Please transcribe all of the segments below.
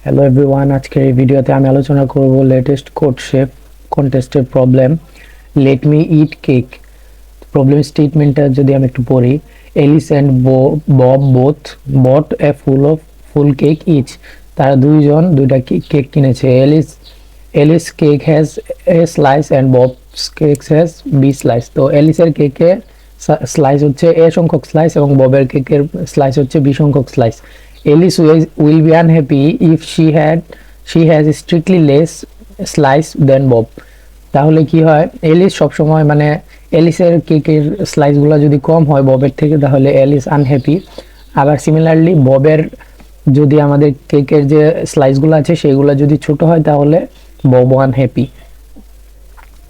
Hello everyone, আজকের এই ভিডিওতে আমি আলোচনা করব লেটেস্ট কোডশেপ কন্টেস্টের problem let me eat cake. Problem স্টেটমেন্টটা যদি আমি একটু পড়ি, Alice and Bob both bought a full cake each. তারা দুইজন দুইটা কেক কিনেছে। Alice cake has A slice and Bob's cake has B slice. তো এলিসের কেকের স্লাইস হচ্ছে এ সংখ্যক স্লাইস এবং ববের কেকের স্লাইস হচ্ছে বি সংখ্যক slice. Alice will be unhappy if she has strictly less slice than Bob। তাহলে কি হয়, এলিস সবসময় মানে এলিসের কেকের স্লাইসগুলো যদি কম হয় ববের থেকে তাহলে এলিস আনহ্যাপি। আবার সিমিলারলি ববের যদি আমাদের কেকের যে স্লাইসগুলো আছে সেগুলো যদি ছোট হয় তাহলে বব আনহ্যাপি।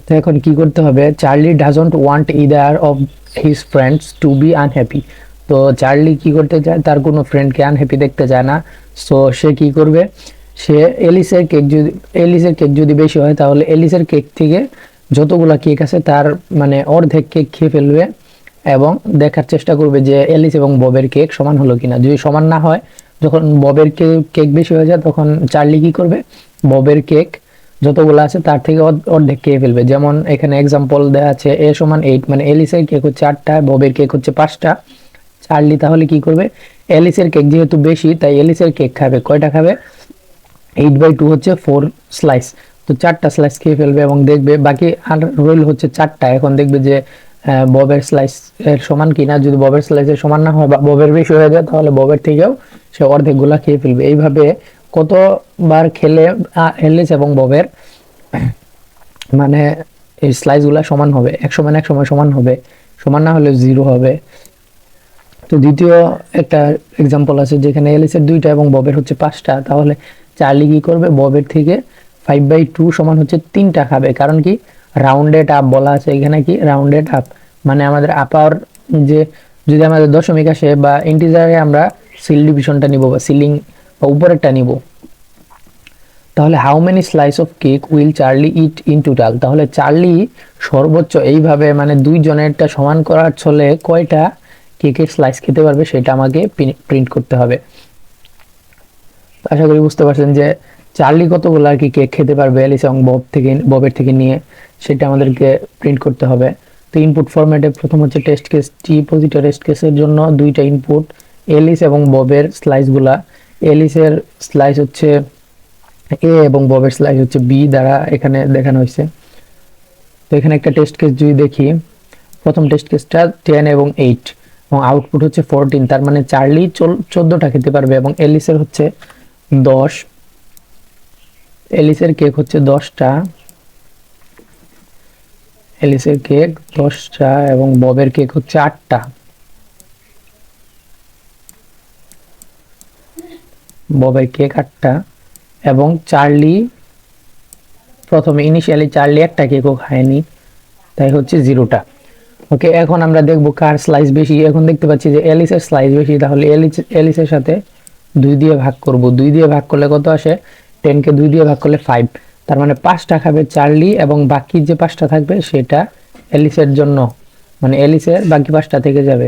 তো এখন কি করতে হবে, Charlie doesn't want either of his friends to B unhappy. তো চার্লি কি করতে চায়, তার কোনো ফ্রেন্ডকে আনহ্যাপি দেখতে চায় না। সো সে কি করবে, সে এলিসের কেক যদি বেশি হয় তাহলে এলিসের কেক থেকে যতগুলা কেক আছে তার মানে অর্ধেক কেক খেয়ে ফেলবে এবং দেখার চেষ্টা করবে যে এলিস এবং ববের কেক সমান হলো কিনা। যদি সমান না হয়, যখন ববের কেক বেশি হয়ে যায় তখন চার্লি কি করবে, ববের কেক যতগুলো আছে তার থেকে অর্ধেক খেয়ে ফেলবে। যেমন এখানে এক্সাম্পল দেওয়া আছে a সমান 8, মানে এলিসের কেক হচ্ছে 8টা, ববের কেক হচ্ছে 5টা। চার্লি তাহলে কি করবে, এলিসের কেক যেহেতু বেশি তাই এলিসের কেক খাবে। কয়টা খাবে, 8/2 হচ্ছে 4 স্লাইস। তো 4টা স্লাইস খেয়ে ফেলবে এবং দেখবে বাকি আর রইল হচ্ছে 4টা। এখন দেখবে যে ববের স্লাইস এর সমান কিনা। যদি ববের স্লাইসের সমান না হয় বা ববের বেশি হয়ে যায় তাহলে ববের থেকেও সে অর্ধেকগুলা খেয়ে ফেলবে। এইভাবে কতবার খেলে এলিস এবং ববের মানে এই স্লাইসগুলা সমান হবে, এক সময় সমান হবে, সমান না হলে 0 হবে। তো দ্বিতীয় একটা এক্সাম্পল আছে যেখানে এলিসের 2টা এবং ববের হচ্ছে 5টা। তাহলে চার্লি কি করবে, ববের থেকে 5/2 সমান হচ্ছে 3টা খাবে। কারণ কি, রাউন্ডেড আপ বলা আছে এখানে, কি রাউন্ডেড আপ মানে আমাদের আপার যে যদি আমাদের দশমিক আসে বা ইন্টিজারে আমরা সিল ডিভিশনটা নিব বা সিলিং বা উপরেরটা নিব। তাহলে how many slice of cake will Charlie it in total. তাহলে চার্লি সর্বোচ্চ এইভাবে মানে দুইজনেরটা সমান করার ছলে কয়টা কেকের স্লাইস খেতে পারবে সেটা আমাকে প্রিন্ট করতে হবে। আশা করি বুঝতে পারছেন যে চার্লি কতগুলো আর কি কেক খেতে পারবে এলিস এবং ববের থেকে নিয়ে, সেটা আমাদেরকে প্রিন্ট করতে হবে। তো ইনপুট ফরম্যাটে প্রথম হচ্ছে টেস্ট কেস টি পজিটিভ, টেস্ট কেসের জন্য দুইটা ইনপুট, এলিস এবং ববের স্লাইসগুলা। এলিসের স্লাইস হচ্ছে এ এবং ববের স্লাইস হচ্ছে বি দ্বারা এখানে দেখানো হয়েছে। তো এখানে একটা টেস্ট কেস যদি দেখি, প্রথম টেস্ট কেসটা 10 এবং 8 এবং আউটপুট হচ্ছে 14। তার মানে চার্লি 14টা খেতে পারবে এবং এলিসের হচ্ছে 10, এলিসের কেক হচ্ছে 10টা, এলিসের কেক 10টা এবং ববের কেক হচ্ছে 8টা। ববের কেক 8টা এবং চার্লি প্রথমে ইনিশিয়ালি চার্লি একটা কেকও খায়নি, তাই হচ্ছে 0টা। ওকে, এখন আমরা দেখব কার স্লাইস বেশি। এখন দেখতে পাচ্ছি যে এলিসের স্লাইস বেশি, তাহলে এলিসের সাথে 2 দিয়ে ভাগ করব। 2 দিয়ে ভাগ করলে কত আসে, 10 কে 2 দিয়ে ভাগ করলে 5। তার মানে 5টা খাবে চার্লি এবং বাকি যে 5টা থাকবে সেটা এলিসের জন্য, মানে এলিসের বাকি 5টা থেকে যাবে।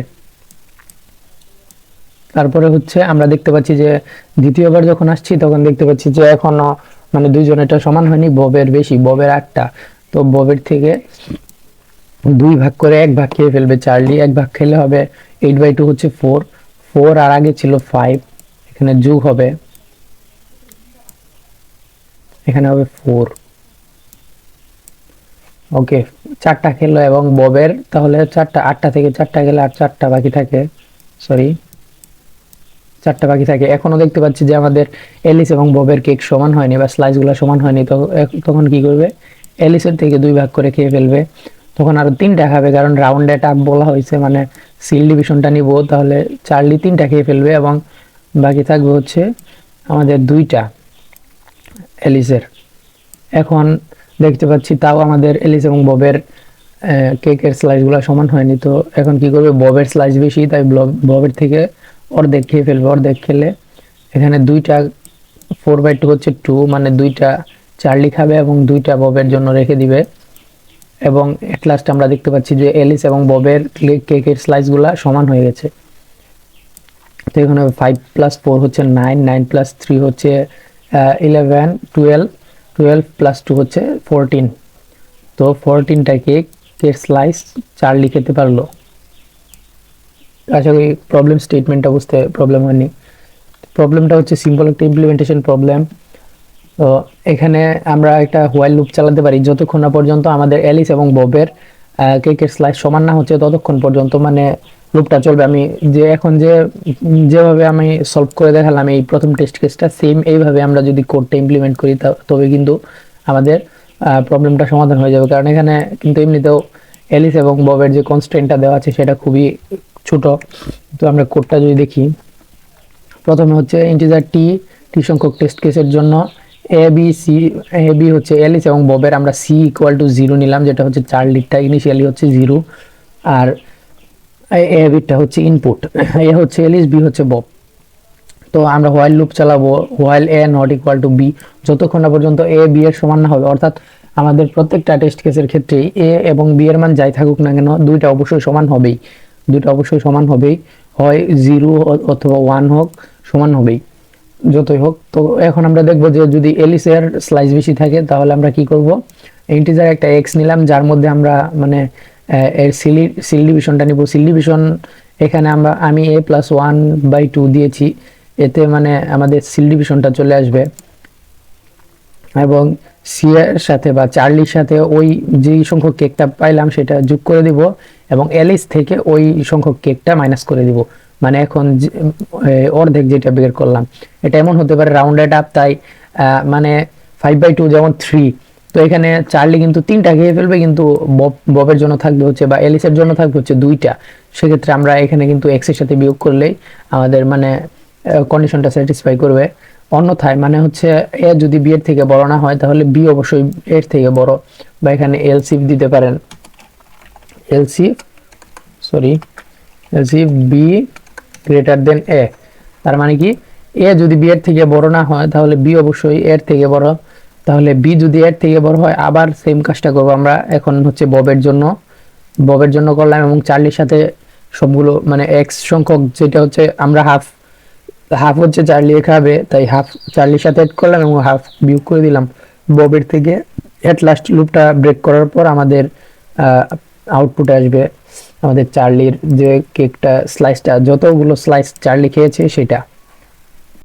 তারপরে হচ্ছে আমরা দেখতে পাচ্ছি যে দ্বিতীয়বার যখন আসছি তখন দেখতে পাচ্ছি যে এখনো মানে দুইজনেরটা সমান হয়নি, ববের বেশি, ববের 8টা। তো ববের থেকে 2 ভাগ করে 1 ভাগ খেয়ে ফেলবে চার্লি। 1 ভাগ খেলে হবে 8/2 হচ্ছে 4 আর আগে ছিল 5, এখানে যোগ হবে, এখানে হবে 4। ওকে, 4টা খেলো এবং ববের তাহলে 4টা, 8টা থেকে 4টা গেলে আর 4টা বাকি থাকে, সরি 4টা বাকি থাকে। এখনো দেখতে পাচ্ছি যে আমাদের এলিস এবং ববের কেক সমান হয়নি বা স্লাইসগুলো সমান হয়নি। তো তখন কি করবে, এলিসের থেকে 2 ভাগ করে খেয়ে ফেলবে। তখন আরো 3টা খাবে, কারণ রাউন্ডেড আপ বলা হয়েছে মানে সিল ডিভিশনটা নিব। তাহলে চার্লি 3টা খেয়ে ফেলবে এবং বাকি থাকবে হচ্ছে আমাদের 2টা এলিসের। এখন দেখতে পাচ্ছি তাও আমাদের এলিস এবং ববের কেকের স্লাইসগুলো সমান হয়নি। তো এখন কি করবে, ববের স্লাইস বেশি তাই ববের থেকে অর্ধেক খেয়ে ফেলবে। অর্ধেক খেলে এখানে 2টা 4/2 হচ্ছে 2, মানে 2টা চার্লি খাবে এবং 2টা ববের জন্য রেখে দিবে। এবং এট লাস্ট আমরা দেখতে পাচ্ছি যে এলিস এবং ববের কেকের স্লাইসগুলো সমান হয়ে গেছে। তো এখানে 5 + 4 হচ্ছে 9, 9 + 3 হচ্ছে 11 12 12 প্লাস 2 হচ্ছে 14। তো 14টা কেকের স্লাইস চার্লি খেতে পারলো। আশা করি প্রবলেম স্টেটমেন্টটা বুঝতে প্রবলেম হয়নি। প্রবলেমটা হচ্ছে সিম্পল একটা ইমপ্লিমেন্টেশন প্রবলেম। তো এখানে আমরা একটা হোয়াইল লুপ চালাতে পারি যতক্ষণ না পর্যন্ত আমাদের অ্যালিস এবং ববের কেকের স্লাইস সমান না হচ্ছে ততক্ষণ পর্যন্ত মানে লুপটা চলবে। আমি এখন যেভাবে আমি সলভ করে দেখালাম এই প্রথম টেস্ট কেসটা, সেম এইভাবে আমরা যদি কোডটা ইমপ্লিমেন্ট করি তবে কিন্তু আমাদের প্রবলেমটা সমাধান হয়ে যাবে। কারণ এখানে কিন্তু এমনিতেও অ্যালিস এবং ববের যে কনস্ট্যান্টটা দেওয়া আছে সেটা খুবই ছোট। তো আমরা কোডটা যদি দেখি, প্রথমে হচ্ছে ইন্টিজার টি সংখ্যক টেস্ট কেসের জন্য এ বি হচ্ছে অ্যালিস এবং ববের, আমরা সি ইকুয়াল টু 0 নিলাম, যেটা হচ্ছে চার্লিটা ইনিশিয়ালি হচ্ছে 0, আর এ বিটা হচ্ছে ইনপুট, এ হচ্ছে অ্যালিস, বি হচ্ছে বব। তো আমরা হোয়াইল লুপ চালাবো while A not equal to B, যতক্ষণ না পর্যন্ত এ বি এর সমান না হবে। অর্থাৎ আমাদের প্রত্যেকটা টেস্ট কেসের ক্ষেত্রেই এ এবং বি এর মান যাই থাকুক না কেন দুইটা অবশ্যই সমান হবেই, হয় 0 অথবা 1 হোক, সমান হবেই যতই হোক। তো এখন আমরা দেখবো যে যদি এলিস এর স্লাইস বেশি থাকে তাহলে আমরা কি করব, ইন্টিজার একটা এক্স নিলাম যার মধ্যে আমরা মানে এর সিল ডিভিশনটা নিব। সিল ডিভিশন এখানে আমি a প্লাস 1/2 দিয়েছি, এতে মানে আমাদের সিল ডিভিশনটা চলে আসবে এবং সি এর সাথে বা চার্লির সাথে ওই যেই সংখ্যক কেকটা পাইলাম সেটা যোগ করে দিব এবং এলিস থেকে ওই সংখ্যক কেকটা মাইনাস করে দিব। মানে এখন অর্ধেক যেটা বের করলাম এটা এমন হতে পারে রাউন্ডেড আপ, তাই মানে 5/2 যেমন 3। তো এখানে চার্লি কিন্তু 3টা খেয়ে ফেলবে, কিন্তু ববের জন্য থাকবে হচ্ছে বা এলিসের জন্য থাকবে হচ্ছে 2টা। সেক্ষেত্রে আমরা এখানে কিন্তু এক্স এর সাথে বিয়োগ করলেই আমাদের মানে কন্ডিশনটা স্যাটিসফাই করবে। অন্যথায় মানে হচ্ছে এ যদি বি এর থেকে বড় না হয় তাহলে বি অবশ্যই এর থেকে বড়, বা এখানে এলসিফ দিতে পারেন, এলসিফ বি গ্রেটার দেন এ। তার মানে কি এ যদি বি এর থেকে বড় না হয় তাহলে বি অবশ্যই এর থেকে বড়, তাহলে বি যদি এর থেকে বড় হয় আবার সেম কাজটা করব আমরা। এখন হচ্ছে ববের জন্য করলাম এবং চার্লির সাথে সবগুলো মানে এক্স সংখ্যক যেটা হচ্ছে আমরা হাফ হচ্ছে চার্লি খাবে, তাই হাফ চার্লির সাথে এড করলাম এবং হাফ বিয়োগ করে দিলাম ববের থেকে। এট লাস্ট লুপটা ব্রেক করার পর আমাদের আউটপুটে আসবে আমাদের চার্লির যে কেকটা স্লাইসটা, যতগুলো স্লাইস চার্লি খেয়েছে সেটা।